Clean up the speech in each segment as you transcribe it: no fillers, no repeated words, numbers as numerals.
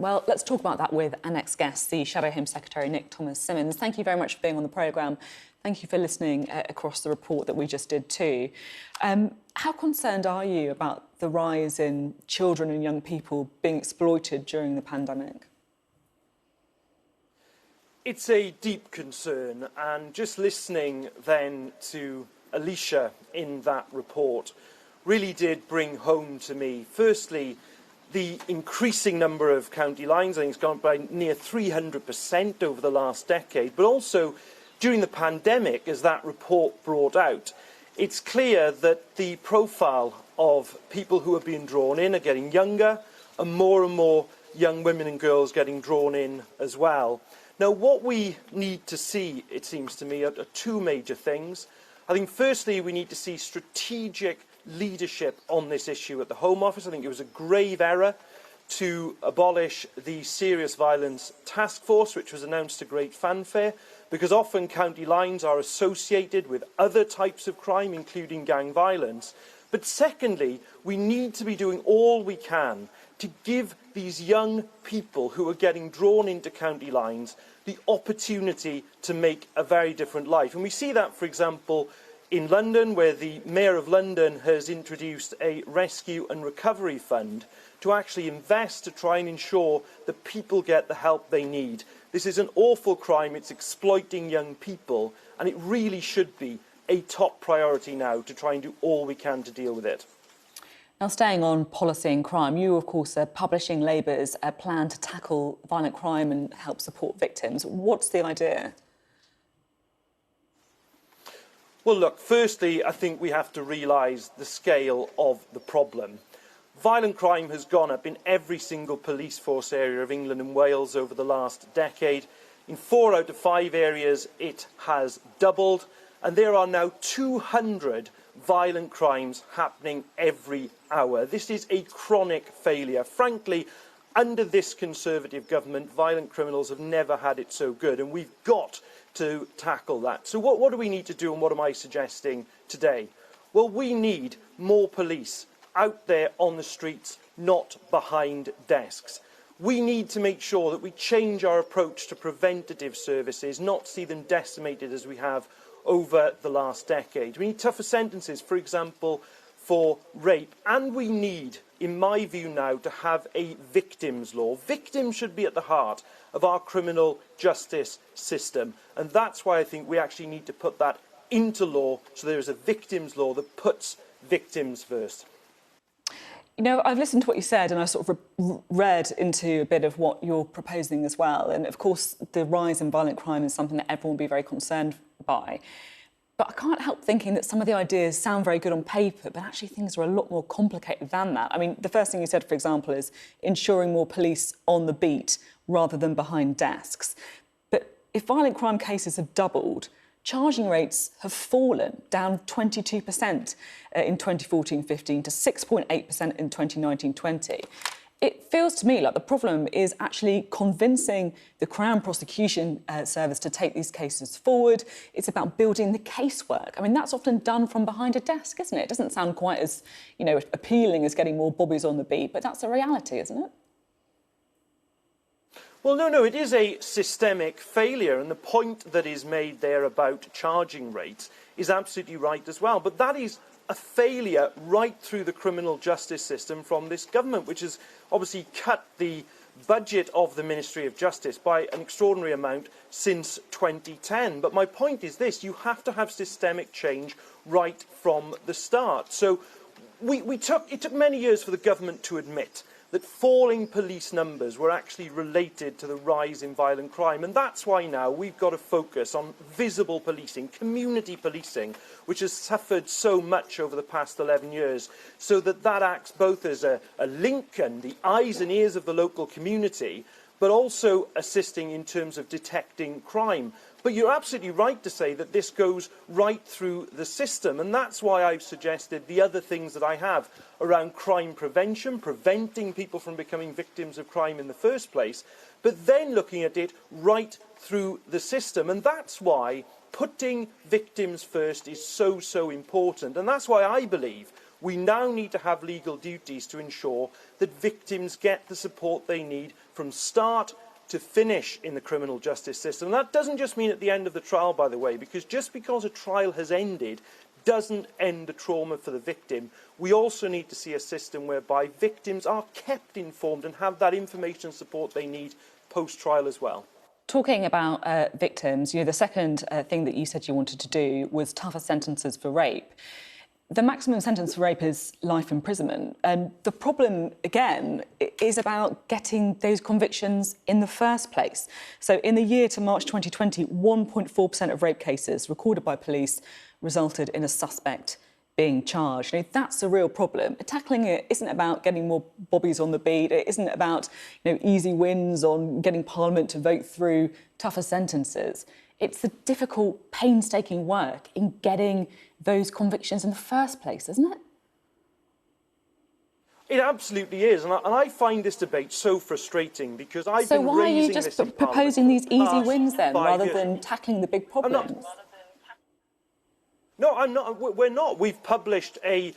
Well, let's talk about that with our next guest, the Shadow Home Secretary Nick Thomas-Symonds. Thank you very much for being on the programme. Thank you for listening across the report that we just did too. How concerned are you about the rise in children and young people being exploited during the pandemic? It's a deep concern, and just listening then to Alicia in that report really did bring home to me, firstly, the increasing number of county lines. I think it's gone by near 300% over the last decade, but also during the pandemic, as that report brought out, it's clear that the profile of people who are being drawn in are getting younger, and more young women and girls getting drawn in as well. Now, what we need to see, it seems to me, are two major things. I think, firstly, we need to see strategic leadership on this issue at the Home Office. I think it was a grave error to abolish the Serious Violence Task Force, which was announced to great fanfare, because often county lines are associated with other types of crime, including gang violence. But secondly, we need to be doing all we can to give these young people who are getting drawn into county lines the opportunity to make a very different life. And we see that, for example, in London, where the Mayor of London has introduced a rescue and recovery fund to actually invest to try and ensure that people get the help they need. This is an awful crime. It's exploiting young people, and it really should be a top priority now to try and do all we can to deal with it. Now, staying on policy and crime, you, of course, are publishing Labour's plan to tackle violent crime and help support victims. What's the idea? Well, look, firstly, I think we have to realise the scale of the problem. Violent crime has gone up in every single police force area of England and Wales over the last decade. In 4 out of 5 areas, it has doubled, and there are now 200 violent crimes happening every hour. This is a chronic failure. Frankly, under this Conservative government, violent criminals have never had it so good, and we've got to tackle that. So what do we need to do, and what am I suggesting today? Well, we need more police out there on the streets, not behind desks. We need to make sure that we change our approach to preventative services, not see them decimated as we have over the last decade. We need tougher sentences, for example, for rape. And we need, in my view now, to have a victims' law. Victims should be at the heart of our criminal justice system. And that's why I think we actually need to put that into law, so there is a victims' law that puts victims first. You know, I've listened to what you said, and I sort of read into a bit of what you're proposing as well. And of course, the rise in violent crime is something that everyone will be very concerned by. But I can't help thinking that some of the ideas sound very good on paper, but actually things are a lot more complicated than that. I mean, the first thing you said, for example, is ensuring more police on the beat rather than behind desks. But if violent crime cases have doubled, charging rates have fallen, down 22% in 2014-15 to 6.8% in 2019-20. It feels to me like the problem is actually convincing the Crown Prosecution Service to take these cases forward. It's about building the casework. I mean, that's often done from behind a desk, isn't it? It doesn't sound quite as, you know, appealing as getting more bobbies on the beat, but that's a reality, isn't it? Well, no, it is a systemic failure, and the point that is made there about charging rates is absolutely right as well. But that is a failure right through the criminal justice system from this government, which has obviously cut the budget of the Ministry of Justice by an extraordinary amount since 2010. But my point is this: you have to have systemic change right from the start. So it took many years for the government to admit that falling police numbers were actually related to the rise in violent crime. And that's why now we've got to focus on visible policing, community policing, which has suffered so much over the past 11 years, so that acts both as a link and the eyes and ears of the local community, but also assisting in terms of detecting crime. But you're absolutely right to say that this goes right through the system, and that's why I've suggested the other things that I have around crime prevention, preventing people from becoming victims of crime in the first place, but then looking at it right through the system. And that's why putting victims first is so important. And that's why I believe we now need to have legal duties to ensure that victims get the support they need from start to finish in the criminal justice system. And that doesn't just mean at the end of the trial, by the way, because just because a trial has ended doesn't end the trauma for the victim. We also need to see a system whereby victims are kept informed and have that information and support they need post-trial as well. Talking about victims, the second thing that you said you wanted to do was tougher sentences for rape. The maximum sentence for rape is life imprisonment. And the problem, again, is about getting those convictions in the first place. So in the year to March 2020, 1.4% of rape cases recorded by police resulted in a suspect being charged. That's a real problem. Tackling it isn't about getting more bobbies on the beat. It isn't about easy wins on getting Parliament to vote through tougher sentences. It's the difficult, painstaking work in getting those convictions in the first place, isn't it? It absolutely is, and I find this debate so frustrating because I've been raising this in Parliament. So why are you just proposing these easy wins then, rather than tackling the big problems? No, I'm not. We're not. We've published a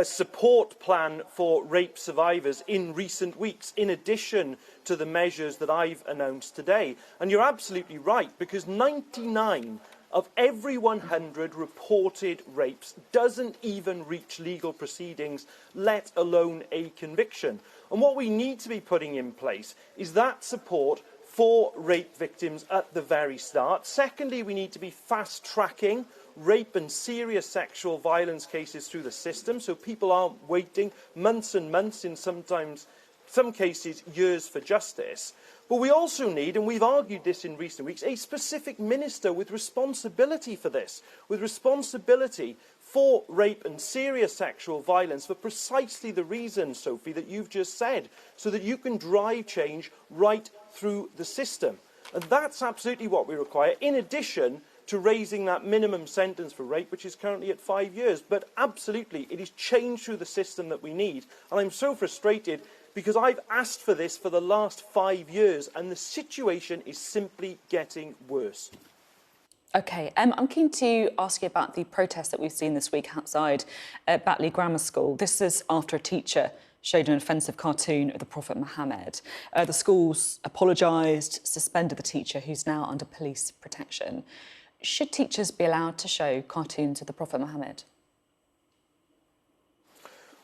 support plan for rape survivors in recent weeks, in addition to the measures that I've announced today. And you're absolutely right, because 99 of every 100 reported rapes doesn't even reach legal proceedings, let alone a conviction. And what we need to be putting in place is that support for rape victims at the very start. Secondly, we need to be fast-tracking rape and serious sexual violence cases through the system, so people aren't waiting months and months, in some cases years, for justice. But we also need, and we've argued this in recent weeks, a specific minister with responsibility for this, with responsibility for rape and serious sexual violence for precisely the reasons, Sophie, that you've just said, so that you can drive change right through the system. And that's absolutely what we require, in addition to raising that minimum sentence for rape, which is currently at 5 years. But absolutely, it is change through the system that we need. And I'm so frustrated because I've asked for this for the last 5 years, and the situation is simply getting worse. OK, I'm keen to ask you about the protest that we've seen this week outside Batley Grammar School. This is after a teacher showed an offensive cartoon of the Prophet Muhammad. The schools apologised, suspended the teacher, who's now under police protection. Should teachers be allowed to show cartoons of the Prophet Muhammad?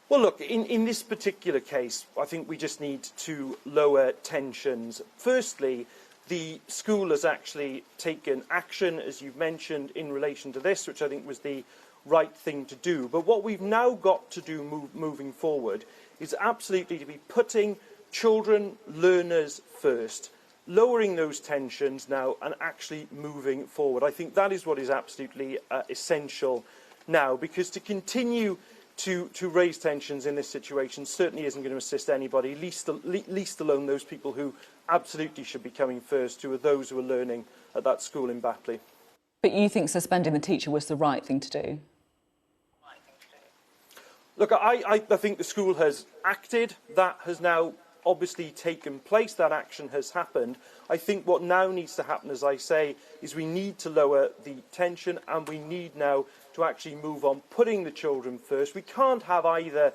Well, look, in this particular case, I think we just need to lower tensions. Firstly, the school has actually taken action, as you've mentioned, in relation to this, which I think was the right thing to do. But what we've now got to do moving forward is absolutely to be putting children, learners first, lowering those tensions now and actually moving forward. I think that is what is absolutely essential now, because to continue to raise tensions in this situation certainly isn't going to assist anybody, least alone those people who absolutely should be coming first, who are those who are learning at that school in Batley. But you think suspending the teacher was the right thing to do? Look, I think the school has acted. That has now obviously taken place. That action has happened. I think what now needs to happen, as I say, is we need to lower the tension, and we need now to actually move on, putting the children first. We can't have either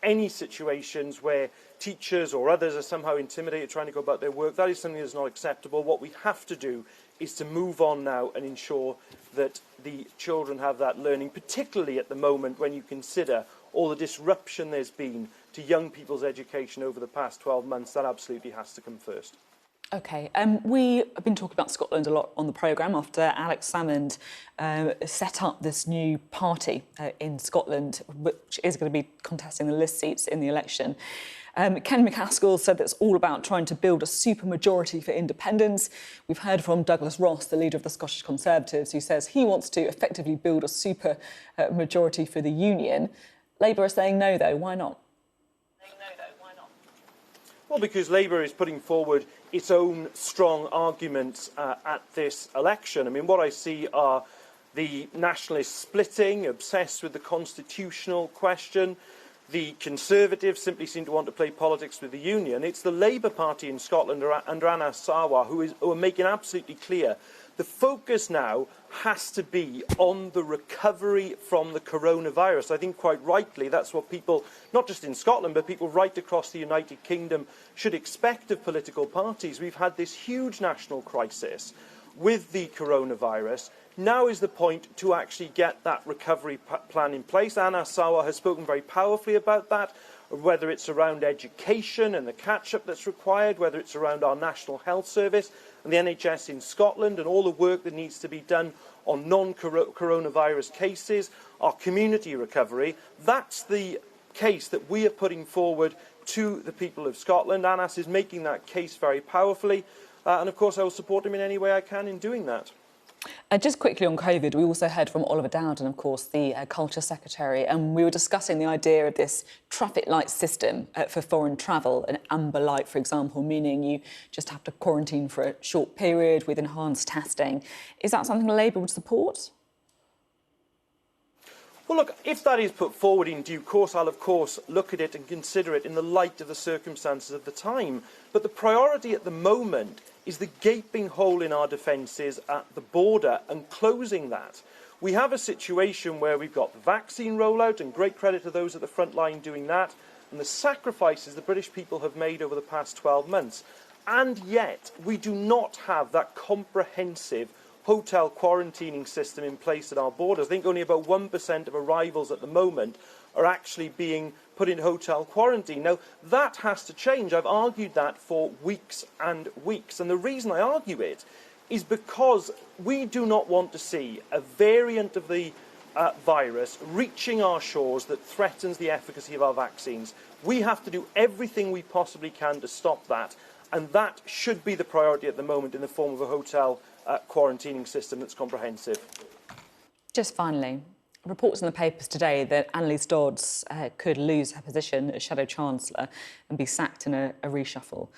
any situations where teachers or others are somehow intimidated trying to go about their work. That is something that's not acceptable. What we have to do is to move on now and ensure that the children have that learning, particularly at the moment when you consider all the disruption there's been to young people's education over the past 12 months. That absolutely has to come first. OK, we have been talking about Scotland a lot on the programme after Alex Salmond set up this new party in Scotland, which is going to be contesting the list seats in the election. Ken McCaskill said that it's all about trying to build a supermajority for independence. We've heard from Douglas Ross, the leader of the Scottish Conservatives, who says he wants to effectively build a super majority for the Union. Labour are saying no, though. Why not? Well, because Labour is putting forward its own strong arguments at this election. I mean, what I see are the nationalists splitting, obsessed with the constitutional question. The Conservatives simply seem to want to play politics with the Union. It's the Labour Party in Scotland under Anas Sarwar who are making absolutely clear The focus now has to be on the recovery from the coronavirus. I think quite rightly that's what people, not just in Scotland, but people right across the United Kingdom should expect of political parties. We've had this huge national crisis with the coronavirus. Now is the point to actually get that recovery plan in place. Anna Sawa has spoken very powerfully about that, whether it's around education and the catch-up that's required, whether it's around our National Health Service and the NHS in Scotland and all the work that needs to be done on non-coronavirus cases, our community recovery. That's the case that we are putting forward to the people of Scotland. Anas is making that case very powerfully, and of course I will support him in any way I can in doing that. Just quickly on COVID, we also heard from Oliver Dowden, of course, the Culture Secretary, and we were discussing the idea of this traffic light system for foreign travel, an amber light, for example, meaning you just have to quarantine for a short period with enhanced testing. Is that something Labour would support? Well, look, if that is put forward in due course, I'll of course look at it and consider it in the light of the circumstances of the time. But the priority at the moment is the gaping hole in our defences at the border and closing that. We have a situation where we've got the vaccine rollout, and great credit to those at the front line doing that, and the sacrifices the British people have made over the past 12 months. And yet, we do not have that comprehensive hotel quarantining system in place at our borders. I think only about 1% of arrivals at the moment are actually being put in hotel quarantine. Now, that has to change. I've argued that for weeks and weeks. And the reason I argue it is because we do not want to see a variant of the virus reaching our shores that threatens the efficacy of our vaccines. We have to do everything we possibly can to stop that. And that should be the priority at the moment in the form of a hotel quarantining system that's comprehensive. Just finally, reports in the papers today that Annalise Dodds could lose her position as Shadow Chancellor and be sacked in a reshuffle.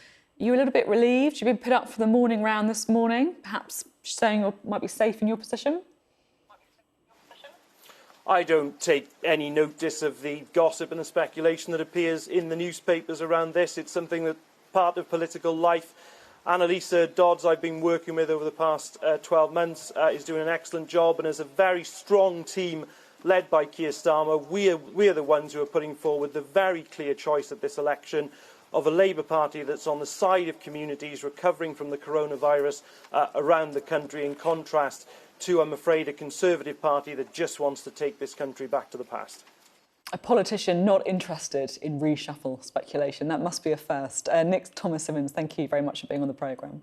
Are you a little bit relieved? You've been put up for the morning round this morning, perhaps saying you might be safe in your position? I don't take any notice of the gossip and the speculation that appears in the newspapers around this. It's something that's part of political life. Annalise Dodds, I've been working with over the past 12 months, is doing an excellent job, and as a very strong team led by Keir Starmer, we are the ones who are putting forward the very clear choice at this election of a Labour Party that's on the side of communities recovering from the coronavirus around the country, in contrast to, I'm afraid, a Conservative Party that just wants to take this country back to the past. A politician not interested in reshuffle speculation. That must be a first. Nick Thomas-Symonds, thank you very much for being on the programme.